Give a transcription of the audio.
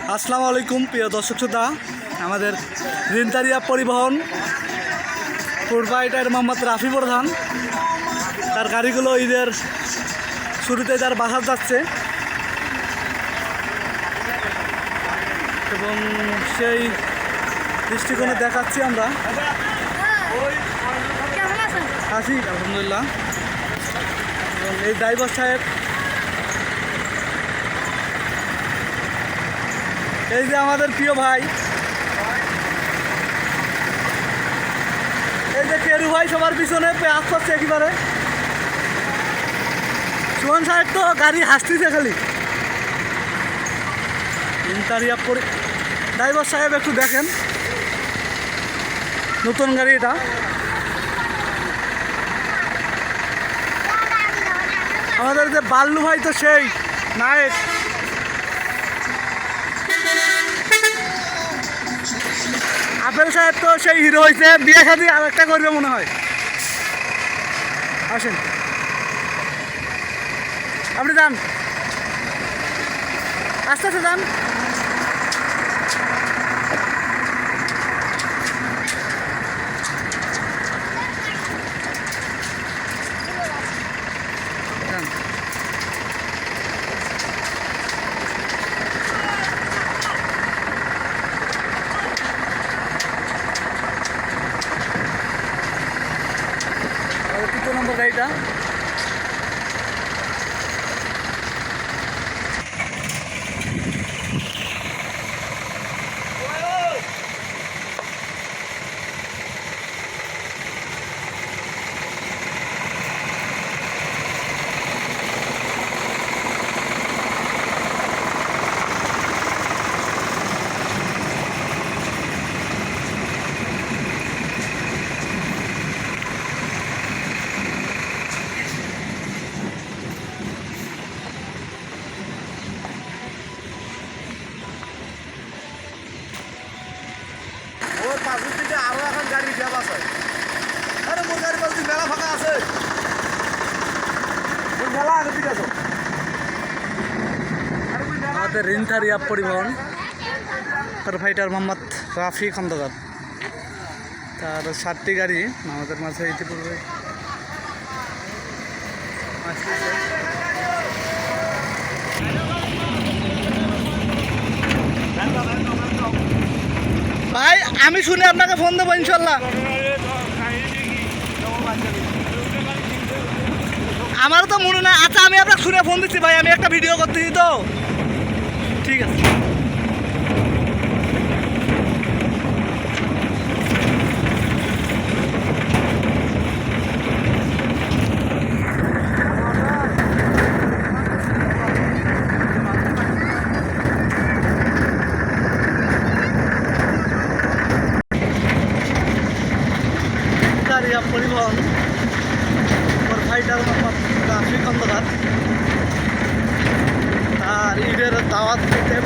আসসালামু আলাইকুম প্রিয় দর্শক শ্রোতা, আমাদের রিনতারিয়া পরিবহন প্রোভাইডার মোহাম্মদ রাফি প্রধান তার গাড়িগুলো ঈদের শুরুতে তার বাসার যাচ্ছে এবং সেই দৃষ্টিকোণে দেখাচ্ছি আমরা। আছি আলহামদুলিল্লাহ। এবং এই ড্রাইভার সাহেব, এই যে আমাদের প্রিয় ভাই, এই যে কেরু ভাই সবার পিছনে পেঁয়াজ করছে একেবারে। সুমন সাহেব তো গাড়ি হাসতেছে খালি। ইন্টারিয়া ড্রাইভার সাহেব একটু দেখেন, নতুন গাড়ি এটা। আমাদের যে বাল্লু ভাই তো সেই নায়ক। আপেল সাহেব তো সেই হিরো হয়েছে, বিয়ে শাদী আর একটা করবে মনে হয়। আসেন, আপনি যান, আস্তে আস্তে যান। তৃতীয় নম্বর গাড়িটা। আরো এখন গাড়ি রিজার্ভ আছে। আরে মোর গাড়ি পাশে মেলা ফাঁকা আছে, মেলা আগে ঠিক আছে। আমাদের রিনতারিয়া পরিবহন প্রোভাইডার মোহাম্মদ রাফি খন্দকার, তার 7টি গাড়ি আমাদের মাঝে ইতিপূর্বে আসছে। ভাই আমি শুনে আপনাকে ফোন দেবো ইনশাল্লাহ। আমারও তো মনে নাই। আচ্ছা আমি আপনাকে শুনে ফোন দিচ্ছি ভাই, আমি একটা ভিডিও করতেছি তো। ঠিক আছে। পরিবহন প্রোভাইডার মোহাম্মদ রাফি খন্দকার তার ঈদের দাওয়াত দিতে